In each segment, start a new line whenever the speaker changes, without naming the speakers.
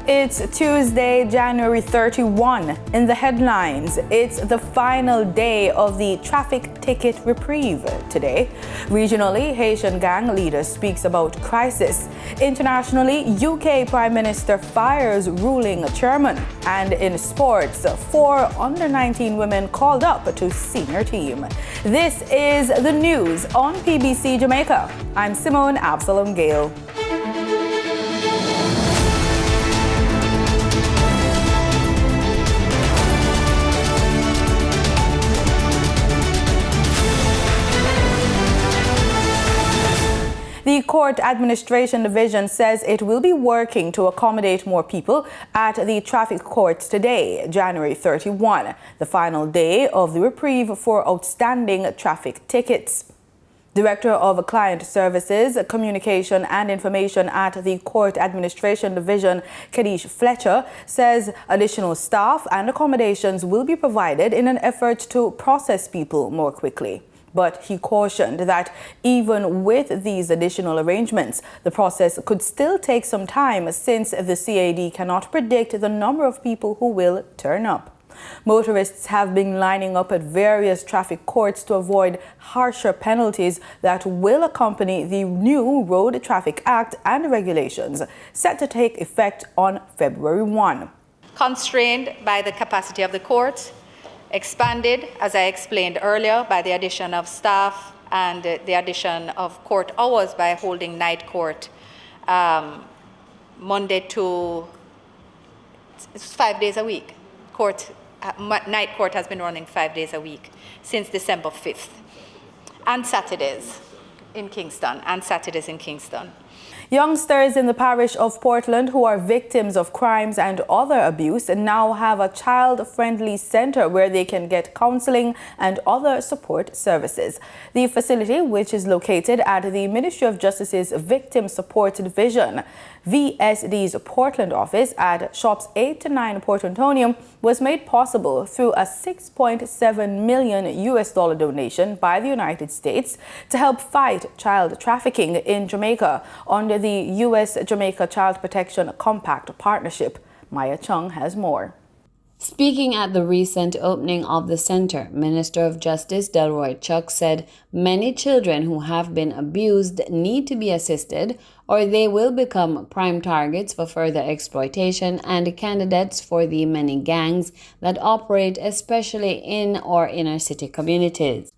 It's Tuesday, January 31. In the headlines, it's the final day of the traffic ticket reprieve today. Regionally, Haitian gang leader speaks about crisis. Internationally, UK Prime Minister fires ruling chairman. And in sports, 4 under-19 women called up to senior team. This is the news on PBC Jamaica. I'm Simone Absalom Gale. The Court Administration Division says it will be working to accommodate more people at the traffic courts today, January 31, the final day of the reprieve for outstanding traffic tickets. Director of Client Services, Communication and Information at the Court Administration Division, Kadish Fletcher, says additional staff and accommodations will be provided in an effort to process people more quickly. But he cautioned that even with these additional arrangements, the process could still take some time since the CAD cannot predict the number of people who will turn up. Motorists have been lining up at various traffic courts to avoid harsher penalties that will accompany the new Road Traffic Act and regulations set to take effect on February 1.
Constrained by the capacity of the court, expanded, as I explained earlier, by the addition of staff and the addition of court hours by holding night court Monday to 5 days a week. Night court has been running 5 days a week since December 5th, and Saturdays in Kingston,
Youngsters in the parish of Portland who are victims of crimes and other abuse now have a child-friendly center where they can get counseling and other support services. The facility, which is located at the Ministry of Justice's Victim Support Division, VSD's Portland office at Shops 8 to 9 Port Antonium, was made possible through a $6.7 million donation by the United States to help fight child trafficking in Jamaica under the U.S.-Jamaica Child Protection Compact Partnership. Maya Chung has more.
Speaking at the recent opening of the center, Minister of Justice Delroy Chuck said many children who have been abused need to be assisted or they will become prime targets for further exploitation and candidates for the many gangs that operate especially in or inner city communities.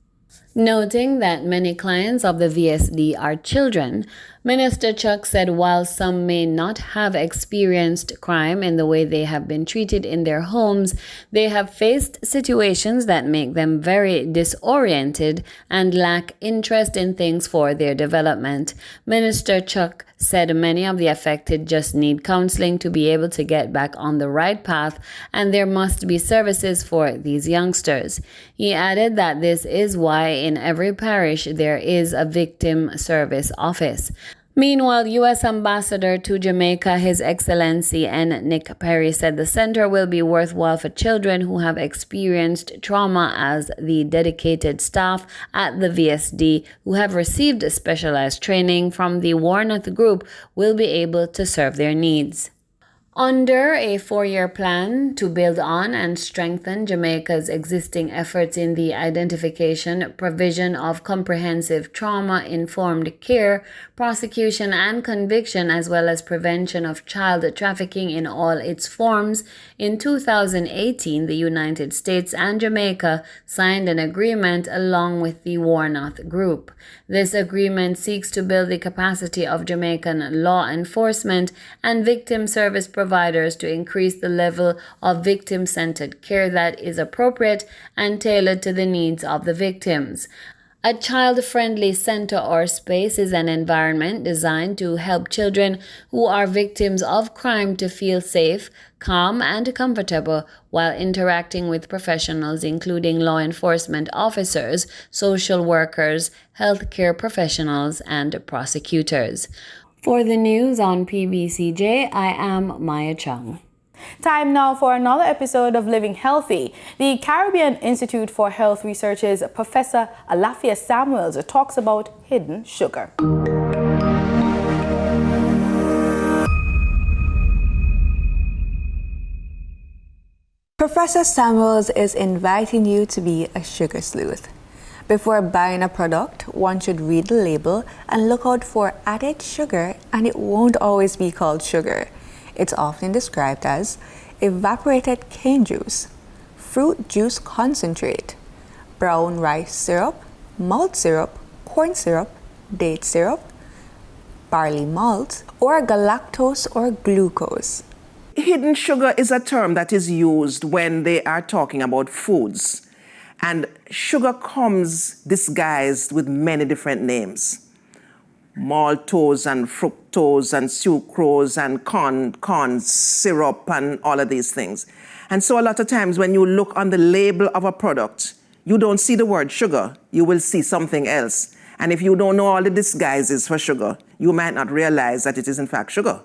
Noting that many clients of the VSD are children, Minister Chuck said while some may not have experienced crime in the way they have been treated in their homes, they have faced situations that make them very disoriented and lack interest in things for their development. Minister Chuck said many of the affected just need counseling to be able to get back on the right path, and there must be services for these youngsters. He added that this is why in every parish there is a victim service office. Meanwhile, U.S. Ambassador to Jamaica, His Excellency N. Nick Perry, said the center will be worthwhile for children who have experienced trauma, as the dedicated staff at the VSD who have received specialized training from the Warnoth Group will be able to serve their needs. Under a 4-year plan to build on and strengthen Jamaica's existing efforts in the identification, provision of comprehensive trauma-informed care, prosecution and conviction, as well as prevention of child trafficking in all its forms, in 2018, the United States and Jamaica signed an agreement along with the Warnoth Group. This agreement seeks to build the capacity of Jamaican law enforcement and victim service providers to increase the level of victim-centered care that is appropriate and tailored to the needs of the victims. A child-friendly center or space is an environment designed to help children who are victims of crime to feel safe, calm, and comfortable while interacting with professionals including law enforcement officers, social workers, healthcare professionals, and prosecutors. For the news on PBCJ, I am Maya Chung.
Time now for another episode of Living Healthy. The Caribbean Institute for Health Research's Professor Alafia Samuels talks about hidden sugar.
The 1 Professor Samuels is inviting you to be a sugar sleuth. Before buying a product, one should read the label and look out for added sugar, and it won't always be called sugar. It's often described as evaporated cane juice, fruit juice concentrate, brown rice syrup, malt syrup, corn syrup, date syrup, barley malt, or galactose or glucose.
Hidden sugar is a term that is used when they are talking about foods. And sugar comes disguised with many different names. Maltose and fructose and sucrose and corn syrup and all of these things. And so a lot of times when you look on the label of a product, you don't see the word sugar, you will see something else. And if you don't know all the disguises for sugar, you might not realize that it is in fact sugar.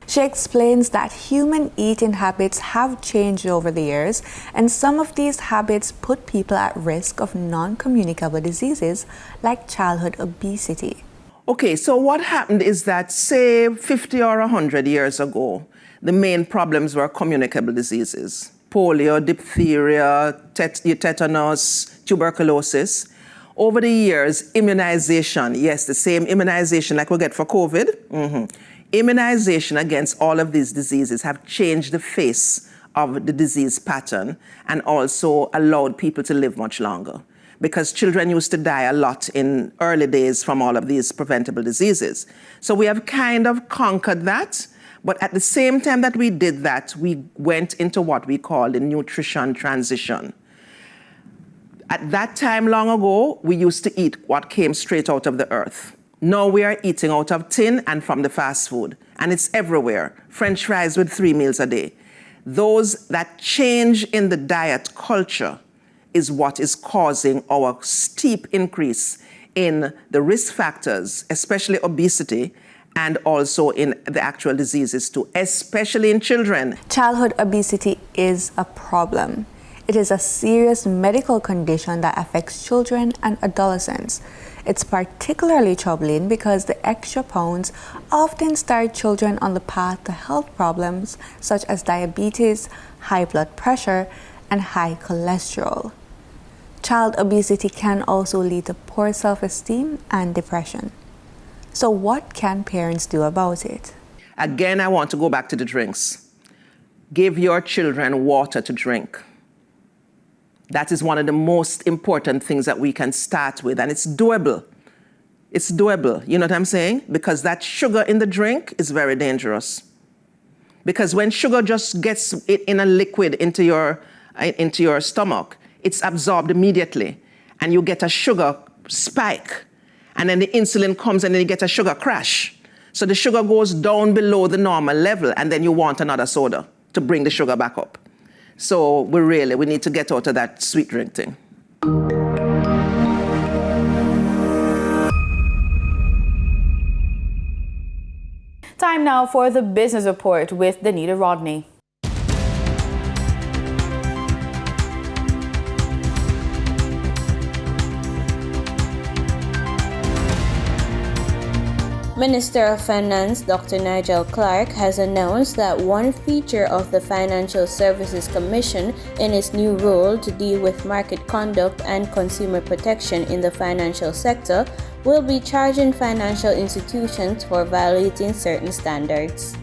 She explains that human eating habits have changed over the years, and some of these habits put people at risk of non-communicable diseases like childhood obesity.
Okay, so what happened is that, say, 50 or 100 years ago, the main problems were communicable diseases. Polio, diphtheria, tetanus, tuberculosis. Over the years, immunization, yes, the same immunization like we get for COVID. Immunization against all of these diseases have changed the face of the disease pattern and also allowed people to live much longer, because children used to die a lot in early days from all of these preventable diseases. So we have kind of conquered that, but at the same time that we did that, we went into what we call the nutrition transition. At that time long ago, we used to eat what came straight out of the earth. Now we are eating out of tin and from the fast food, and it's everywhere. French fries with 3 meals a day. That change in the diet culture is what is causing our steep increase in the risk factors, especially obesity, and also in the actual diseases too, especially in children.
Childhood obesity is a problem. It is a serious medical condition that affects children and adolescents. It's particularly troubling because the extra pounds often start children on the path to health problems such as diabetes, high blood pressure, and high cholesterol. Child obesity can also lead to poor self-esteem and depression. So what can parents do about it?
Again, I want to go back to the drinks. Give your children water to drink. That is one of the most important things that we can start with, and it's doable. It's doable, you know what I'm saying? Because that sugar in the drink is very dangerous. Because when sugar just gets it in a liquid into your stomach, it's absorbed immediately, and you get a sugar spike, and then the insulin comes and then you get a sugar crash. So the sugar goes down below the normal level, and then you want another soda to bring the sugar back up. So we need to get out of that sweet drink thing.
Time now for the business report with Danita Rodney.
Minister of Finance Dr. Nigel Clark has announced that one feature of the Financial Services Commission in its new role to deal with market conduct and consumer protection in the financial sector will be charging financial institutions for violating certain standards.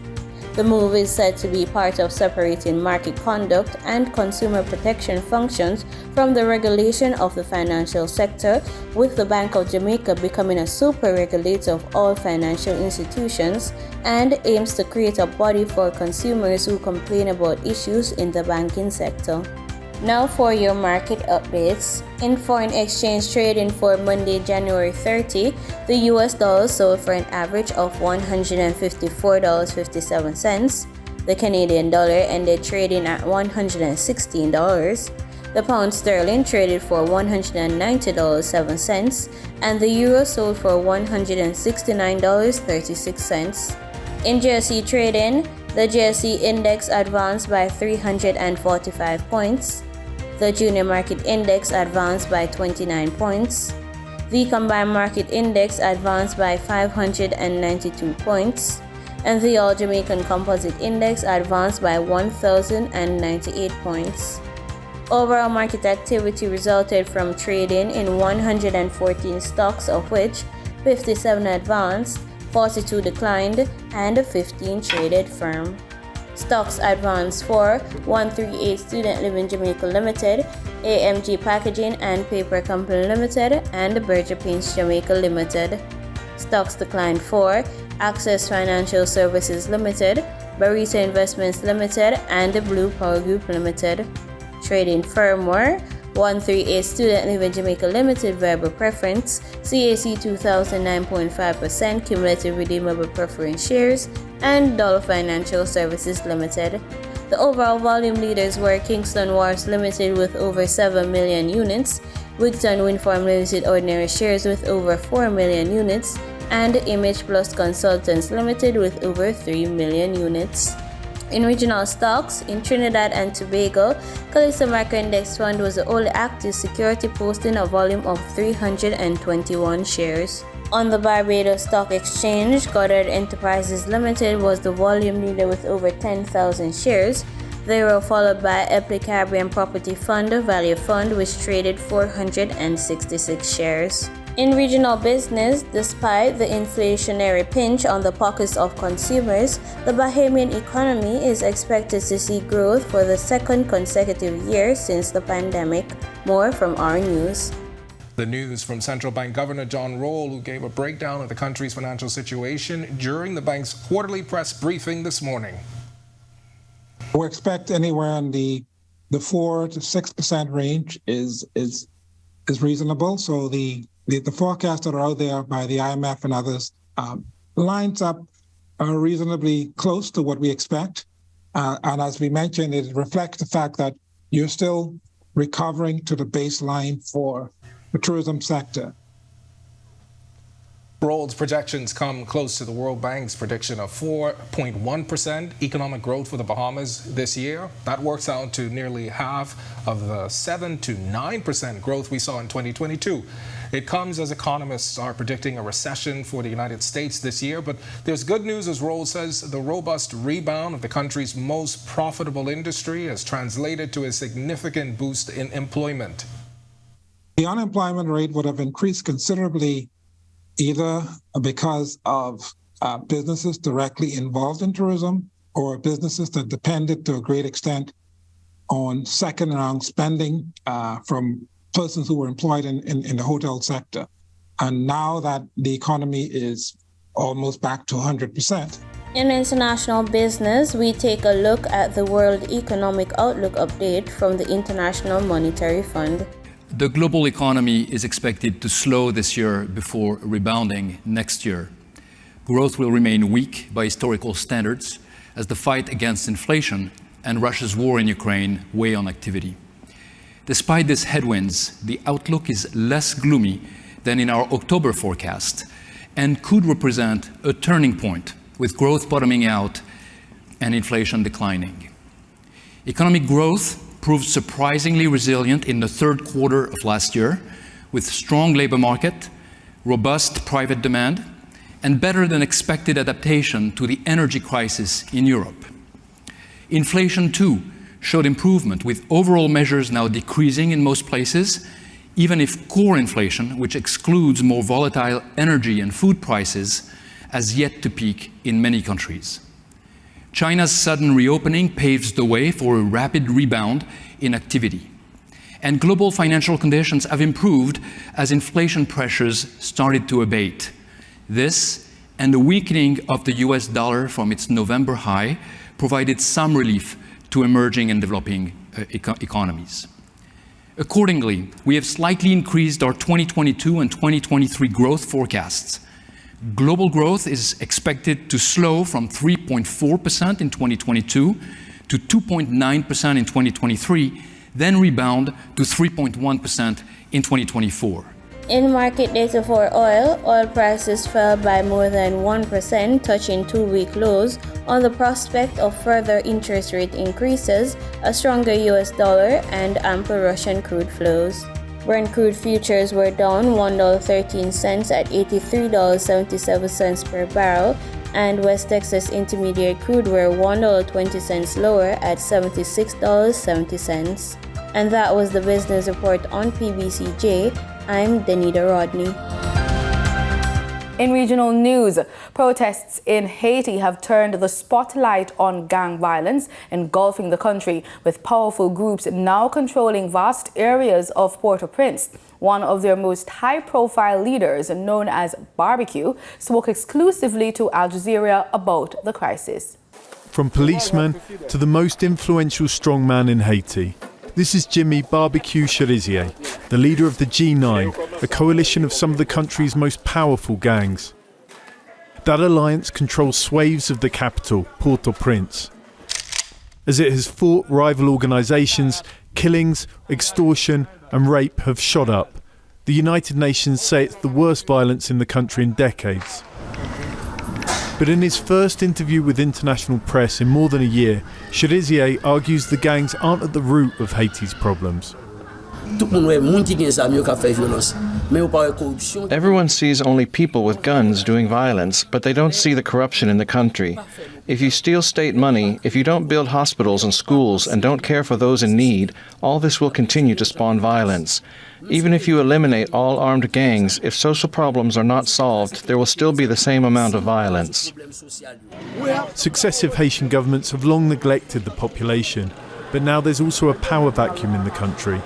The move is said to be part of separating market conduct and consumer protection functions from the regulation of the financial sector, with the Bank of Jamaica becoming a super regulator of all financial institutions, and aims to create a body for consumers who complain about issues in the banking sector. Now for your market updates. In foreign exchange trading for Monday, January 30, the US dollar sold for an average of $154.57. The Canadian dollar ended trading at $116. The pound sterling traded for $190.07, and the euro sold for $169.36. In JSE trading, the JSE index advanced by 345 points. The junior market index advanced by 29 points. The combined market index advanced by 592 points. and the All Jamaican Composite Index advanced by 1,098 points. Overall market activity resulted from trading in 114 stocks, of which 57 advanced, 42 declined, and 15 traded firm. Stocks advanced for 138 Student Living Jamaica Limited, AMG Packaging and Paper Company Limited, and Berger Paints Jamaica Limited. Stocks declined for Access Financial Services Limited, Barita Investments Limited, and Blue Power Group Limited. Trading firm were 138 Student Living Jamaica Limited Variable Preference, CAC 2009.5% Cumulative Redeemable Preference Shares, and Dollar Financial Services Limited. The overall volume leaders were Kingston Wharves Limited with over 7 million units, Wigton Windfarm Limited Ordinary Shares with over 4 million units, and Image Plus Consultants Limited with over 3 million units. In regional stocks, in Trinidad and Tobago, Calista Micro Index Fund was the only active security posting a volume of 321 shares. On the Barbados Stock Exchange, Goddard Enterprises Limited was the volume leader with over 10,000 shares. They were followed by Epic Caribbean Property Fund, Value Fund, which traded 466 shares. In regional business, despite the inflationary pinch on the pockets of consumers, the Bahamian economy is expected to see growth for the second consecutive year since the pandemic. More from our news.
The news from Central Bank Governor John Roll, who gave a breakdown of the country's financial situation during the bank's quarterly press briefing this morning.
We expect anywhere in the 4 to 6% range is reasonable. So the forecasts that are out there by the IMF and others lines up reasonably close to what we expect. And as we mentioned, it reflects the fact that you're still recovering to the baseline for the tourism sector.
Roll's projections come close to the World Bank's prediction of 4.1% economic growth for the Bahamas this year. That works out to nearly half of the 7 to 9% growth we saw in 2022. It comes as economists are predicting a recession for the United States this year, but there's good news, as Roll says. The robust rebound of the country's most profitable industry has translated to a significant boost in employment.
The unemployment rate would have increased considerably either because of businesses directly involved in tourism or businesses that depended to a great extent on second-round spending from persons who were employed in the hotel sector. And now that the economy is almost back to 100%.
In international business, we take a look at the World Economic Outlook update from the International Monetary Fund.
The global economy is expected to slow this year before rebounding next year. Growth will remain weak by historical standards as the fight against inflation and Russia's war in Ukraine weigh on activity. Despite these headwinds, the outlook is less gloomy than in our October forecast and could represent a turning point, with growth bottoming out and inflation declining. Economic growth proved surprisingly resilient in the third quarter of last year, with strong labor market, robust private demand, and better than expected adaptation to the energy crisis in Europe. Inflation, too, showed improvement, with overall measures now decreasing in most places, even if core inflation, which excludes more volatile energy and food prices, has yet to peak in many countries. China's sudden reopening paves the way for a rapid rebound in activity. And global financial conditions have improved as inflation pressures started to abate. This and the weakening of the US dollar from its November high provided some relief to emerging and developing economies. Accordingly, we have slightly increased our 2022 and 2023 growth forecasts. Global growth is expected to slow from 3.4% in 2022 to 2.9% in 2023, then rebound to 3.1% in 2024.
In market data for oil prices fell by more than 1%, touching 2-week lows on the prospect of further interest rate increases, a stronger US dollar, and ample Russian crude flows. Brent crude futures were down $1.13 at $83.77 per barrel, and West Texas Intermediate crude were $1.20 lower at $76.70. And that was the business report on PBCJ. I'm Danita Rodney.
In regional news, protests in Haiti have turned the spotlight on gang violence engulfing the country, with powerful groups now controlling vast areas of Port-au-Prince. One of their most high-profile leaders, known as Barbecue, spoke exclusively to Al Jazeera about the crisis.
From policeman to the most influential strongman in Haiti, this is Jimmy Barbecue Cherizier, the leader of the G9, a coalition of some of the country's most powerful gangs. That alliance controls swathes of the capital, Port-au-Prince. As it has fought rival organisations, killings, extortion and rape have shot up. The United Nations say it's the worst violence in the country in decades. But in his first interview with international press in more than a year, Cherizier argues the gangs aren't at the root of Haiti's problems.
Everyone sees only people with guns doing violence, but they don't see the corruption in the country. If you steal state money, if you don't build hospitals and schools and don't care for those in need, all this will continue to spawn violence. Even if you eliminate all armed gangs, if social problems are not solved, there will still be the same amount of violence.
Successive Haitian governments have long neglected the population, but now there's also a power vacuum in the country.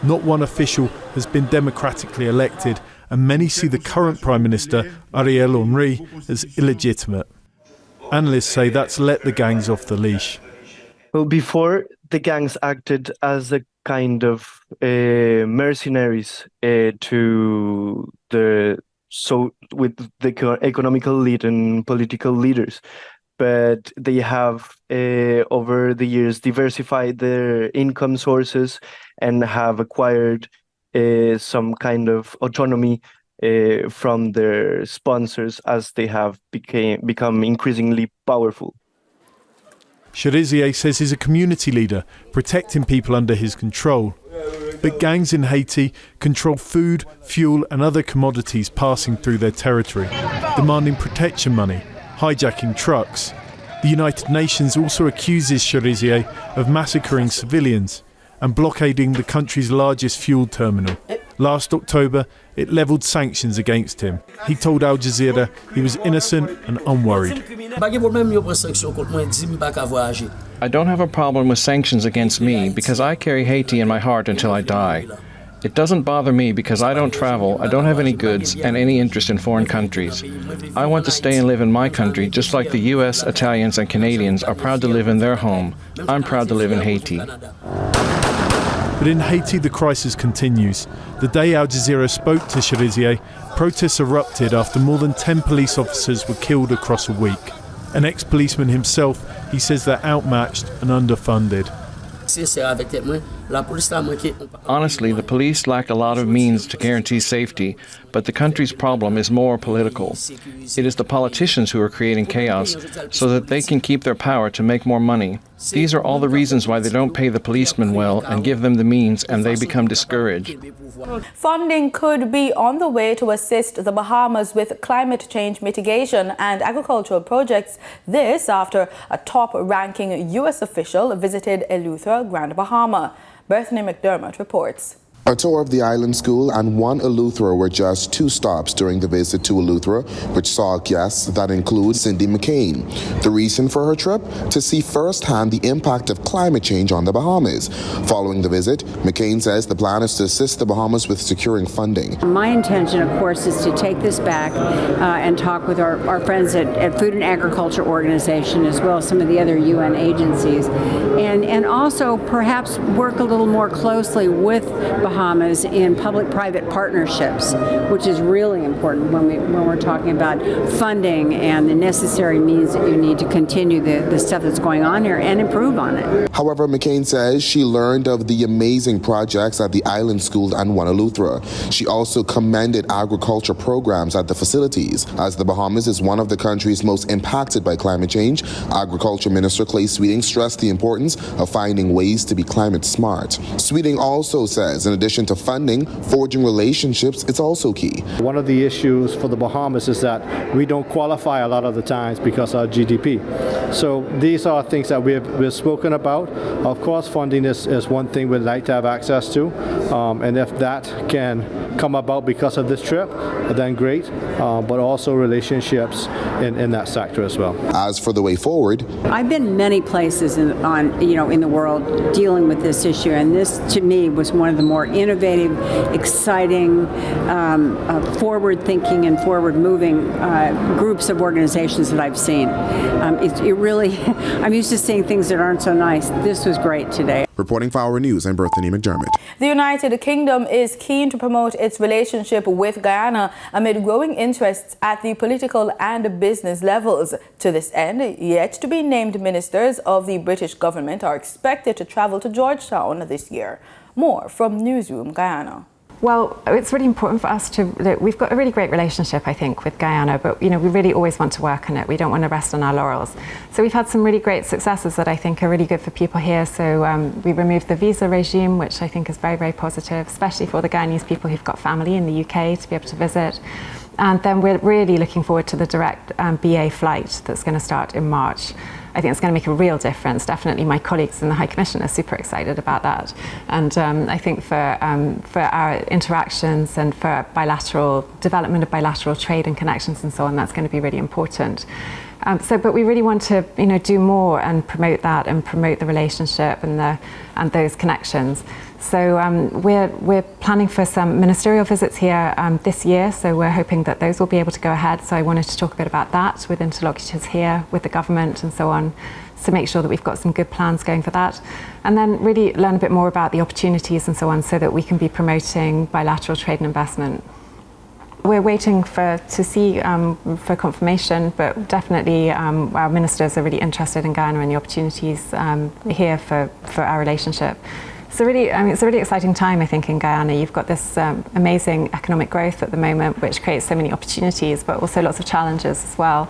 Not one official has been democratically elected, and many see the current Prime Minister, Ariel Henry, as illegitimate. Analysts say that's let the gangs off the leash.
Well, before, the gangs acted as a kind of mercenaries with the economical elite and political leaders. But they have, over the years, diversified their income sources and have acquired some kind of autonomy from their sponsors as they have become increasingly powerful.
Cherizier says he's a community leader, protecting people under his control. But gangs in Haiti control food, fuel and other commodities passing through their territory, demanding protection money, hijacking trucks. The United Nations also accuses Cherizier of massacring civilians and blockading the country's largest fuel terminal. Last October, it levelled sanctions against him. He told Al Jazeera he was innocent and unworried.
I don't have a problem with sanctions against me because I carry Haiti in my heart until I die. It doesn't bother me because I don't travel, I don't have any goods and any interest in foreign countries. I want to stay and live in my country just like the US, Italians and Canadians are proud to live in their home. I'm proud to live in Haiti.
But in Haiti, the crisis continues. The day Al Jazeera spoke to Cherizier, protests erupted after more than 10 police officers were killed across a week. An ex-policeman himself, he says they're outmatched and underfunded.
Honestly, the police lack a lot of means to guarantee safety, but the country's problem is more political. It is the politicians who are creating chaos so that they can keep their power to make more money. These are all the reasons why they don't pay the policemen well and give them the means, and they become discouraged.
Funding could be on the way to assist the Bahamas with climate change mitigation and agricultural projects. This after a top-ranking U.S. official visited Eleuthera, Grand Bahama. Bethany McDermott reports.
A tour of the island school and one Eleuthera were just two stops during the visit to Eleuthera, which saw guests that include Cindy McCain. The reason for her trip? To see firsthand the impact of climate change on the Bahamas. Following the visit, McCain says the plan is to assist the Bahamas with securing funding.
My intention, of course, is to take this back and talk with our friends at Food and Agriculture Organization, as well as some of the other UN agencies, and also perhaps work a little more closely with Bahamas in public-private partnerships, which is really important when we're talking about funding and the necessary means that you need to continue the stuff that's going on here and improve on it.
However, McCain says she learned of the amazing projects at the island school and one Eleuthera. She also commended agriculture programs at the facilities. As the Bahamas is one of the countries most impacted by climate change, Agriculture Minister Clay Sweeting stressed the importance of finding ways to be climate smart. Sweeting also says, in addition addition to funding, forging relationships is also key.
One of the issues for the Bahamas is that we don't qualify a lot of the times because of our GDP. So these are things that we've spoken about. Of course, funding is one thing we'd like to have access to, and if that can come about because of this trip, then great, but also relationships in that sector as well.
As for the way forward,
I've been many places in the world dealing with this issue, and this to me was one of the more innovative, exciting, forward-thinking and forward-moving groups of organizations that I've seen. It really, I'm used to seeing things that aren't so nice. This was great today.
Reporting for Our News, I'm Berthany McDermott.
The United Kingdom is keen to promote its relationship with Guyana amid growing interests at the political and business levels. To this end, yet to be named ministers of the British government are expected to travel to Georgetown this year. More from Newsroom Guyana.
Well, it's really important for us we've got a really great relationship, I think, with Guyana, but we really always want to work on it. We don't want to rest on our laurels. So we've had some really great successes that I think are really good for people here. So we removed the visa regime, which I think is very, very positive, especially for the Guyanese people who've got family in the UK to be able to visit. And then we're really looking forward to the direct BA flight that's going to start in March. I think it's going to make a real difference. Definitely my colleagues in the High Commission are super excited about that. And I think for our interactions and for development of bilateral trade and connections and so on, that's going to be really important. But we really want to do more and promote that and promote the relationship and those connections. So we're planning for some ministerial visits here this year, so we're hoping that those will be able to go ahead. So I wanted to talk a bit about that with interlocutors here, with the government and so on, to make sure that we've got some good plans going for that. And then really learn a bit more about the opportunities and so on, so that we can be promoting bilateral trade and investment. We're waiting to see for confirmation, but definitely our ministers are really interested in Guyana and the opportunities here for our relationship. So really, it's a really exciting time, I think, in Guyana. You've got this amazing economic growth at the moment, which creates so many opportunities, but also lots of challenges as well.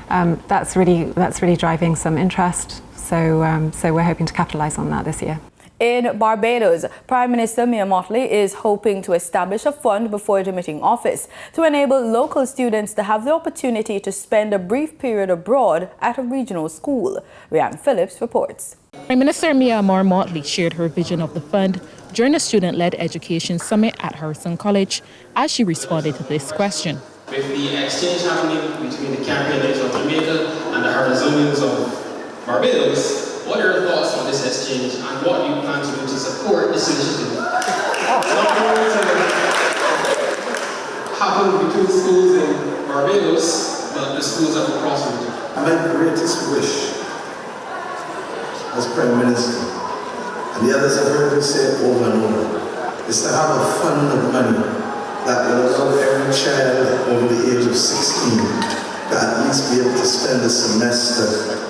That's really driving some interest. So we're hoping to capitalise on that this year.
In Barbados, Prime Minister Mia Mottley is hoping to establish a fund before demitting office to enable local students to have the opportunity to spend a brief period abroad at a regional school. Rhiannon Phillips reports.
Prime Minister Mia Mottley shared her vision of the fund during a student-led education summit at Harrison College as she responded to this question.
With the exchange happening between the Caribbean of Jamaica and the Harazonians of Barbados, what are your thoughts on this exchange and what do you plan to do to support this initiative? Not only to happen between schools in Barbados, but the schools of across the region.
My greatest wish as Prime Minister, and the others have heard me say over and over, is to have a fund of money that will allow every child over the age of 16 to at least be able to spend a semester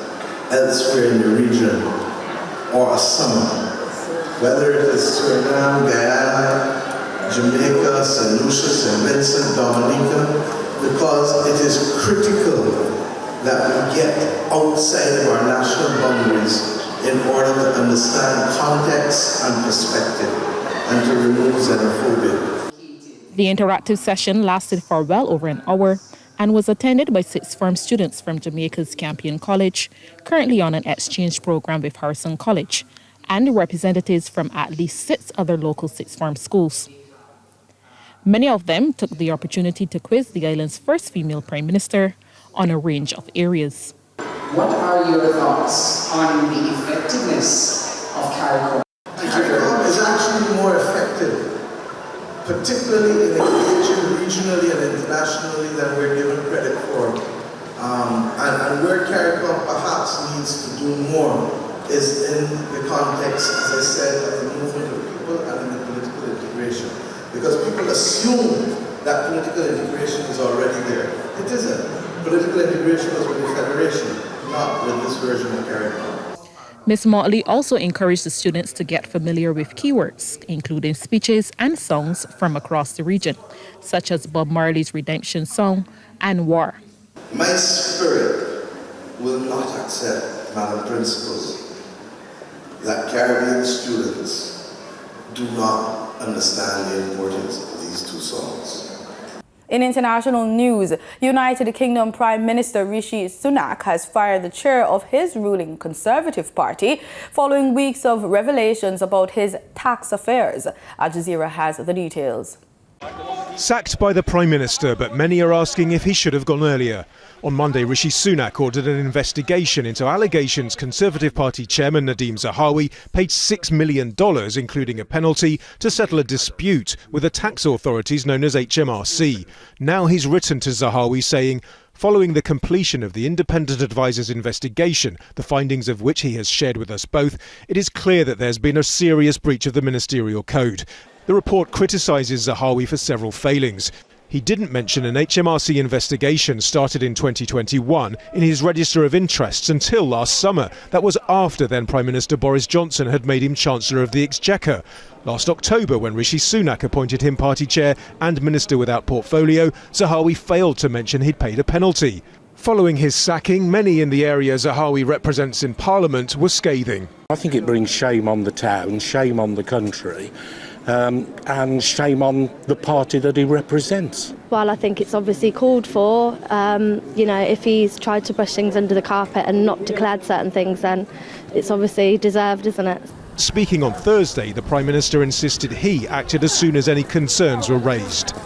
elsewhere in the region or a summer, whether it is Suriname, Guyana, Jamaica, St. Lucia, St. Vincent, Dominica, because it is critical that we get outside of our national boundaries in order to understand context and perspective and to remove xenophobia.
The interactive session lasted for well over an hour and was attended by sixth form students from Jamaica's Campion College, currently on an exchange program with Harrison College, and representatives from at least 6 other local sixth form schools. Many of them took the opportunity to quiz the island's first female Prime Minister on a range of areas.
What are your thoughts on the effectiveness of CARICOM?
CARICOM is actually more effective, particularly in engaging regionally and internationally than we're given credit for. And where CARICOM perhaps needs to do more is in the context, as I said, of the movement of people and in the political integration. Because people assume that political integration is already there. It isn't. Political integration was with the Federation, not with this version of CARICOM.
Ms. Motley also encouraged the students to get familiar with keywords, including speeches and songs from across the region, such as Bob Marley's Redemption Song and War.
My spirit will not accept, Madam Principals, that Caribbean students do not understand the importance of these two songs.
In international news, United Kingdom Prime Minister Rishi Sunak has fired the chair of his ruling Conservative Party following weeks of revelations about his tax affairs. Al Jazeera has the details.
Sacked by the Prime Minister, but many are asking if he should have gone earlier. On Monday, Rishi Sunak ordered an investigation into allegations Conservative Party chairman Nadeem Zahawi paid $6 million, including a penalty, to settle a dispute with the tax authorities known as HMRC. Now he's written to Zahawi saying, following the completion of the independent advisor's investigation, the findings of which he has shared with us both, it is clear that there's been a serious breach of the ministerial code. The report criticises Zahawi for several failings. He didn't mention an HMRC investigation started in 2021 in his register of interests until last summer. That was after then Prime Minister Boris Johnson had made him Chancellor of the Exchequer. Last October, when Rishi Sunak appointed him party chair and Minister without portfolio, Zahawi failed to mention he'd paid a penalty. Following his sacking, many in the area Zahawi represents in Parliament were scathing.
I think it brings shame on the town, shame on the country. And shame on the party that he represents.
Well, I think it's obviously called for. If he's tried to brush things under the carpet and not declared certain things, then it's obviously deserved, isn't it?
Speaking on Thursday, the Prime Minister insisted he acted as soon as any concerns were raised.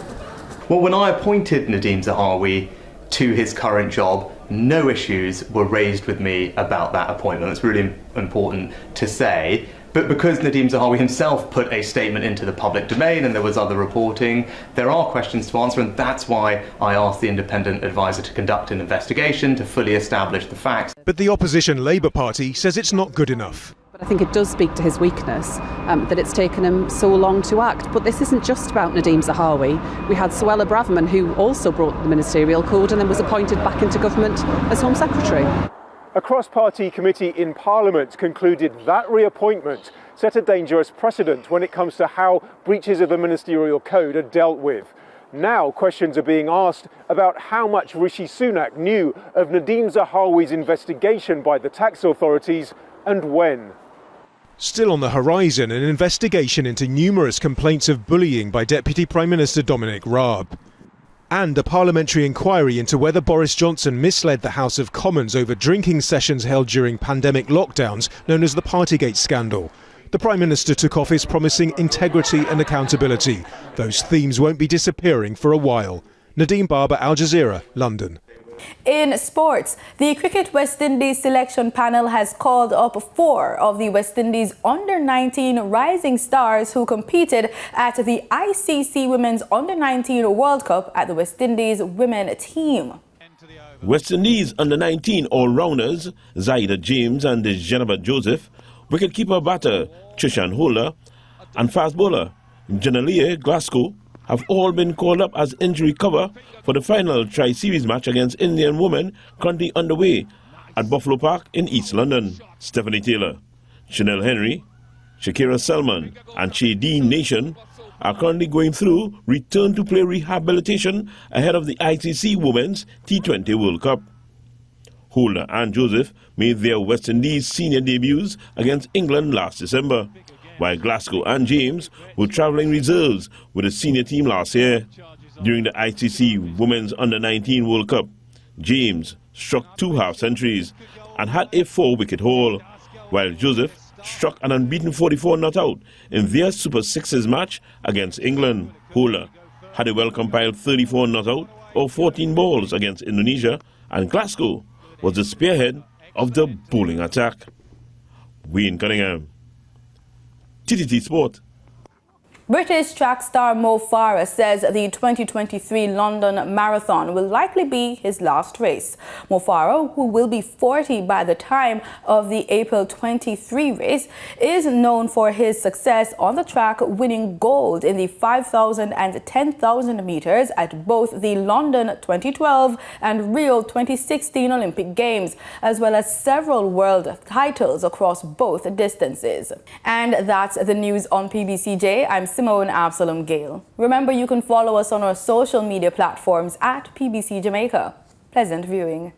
Well, when I appointed Nadeem Zahawi to his current job, no issues were raised with me about that appointment. It's really important to say. But because Nadeem Zahawi himself put a statement into the public domain and there was other reporting, there are questions to answer, and that's why I asked the independent advisor to conduct an investigation to fully establish the facts.
But the opposition Labour Party says it's not good enough.
But I think it does speak to his weakness, that it's taken him so long to act. But this isn't just about Nadeem Zahawi. We had Suella Braverman, who also brought the ministerial code and then was appointed back into government as Home Secretary.
A cross-party committee in Parliament concluded that reappointment set a dangerous precedent when it comes to how breaches of the ministerial code are dealt with. Now questions are being asked about how much Rishi Sunak knew of Nadeem Zahawi's investigation by the tax authorities and when. Still on the horizon, an investigation into numerous complaints of bullying by Deputy Prime Minister Dominic Raab. And a parliamentary inquiry into whether Boris Johnson misled the House of Commons over drinking sessions held during pandemic lockdowns, known as the Partygate scandal. The Prime Minister took office promising integrity and accountability. Those themes won't be disappearing for a while. Nadeem Barber, Al Jazeera, London.
In sports, the Cricket West Indies selection panel has called up 4 of the West Indies under-19 rising stars who competed at the ICC Women's Under-19 World Cup at the West Indies women team.
West Indies under-19 all-rounders Zaida James and Jennifer Joseph, wicketkeeper batter Trishan Holder, and fast bowler Janalia Glasgow have all been called up as injury cover for the final tri-series match against Indian women currently underway at Buffalo Park in East London. Stephanie Taylor, Chanel Henry, Shakira Selman and Shadeen Nation are currently going through return-to-play rehabilitation ahead of the ICC Women's T20 World Cup. Holder and Joseph made their West Indies senior debuts against England last December, while Glasgow and James were travelling reserves with the senior team last year. During the ICC Women's Under-19 World Cup, James struck 2 half-centuries and had a 4-wicket haul, while Joseph struck an unbeaten 44 not out in their Super Sixes match against England. Holder had a well-compiled 34 not out or 14 balls against Indonesia, and Glasgow was the spearhead of the bowling attack. Wayne Cunningham, TTT Sport.
British track star Mo Farah says the 2023 London Marathon will likely be his last race. Mo Farah, who will be 40 by the time of the April 23 race, is known for his success on the track, winning gold in the 5,000 and 10,000 meters at both the London 2012 and Rio 2016 Olympic Games, as well as several world titles across both distances. And that's the news on PBCJ. I'm Simone Absalom Gale. Remember, you can follow us on our social media platforms at PBCJamaica. Pleasant viewing.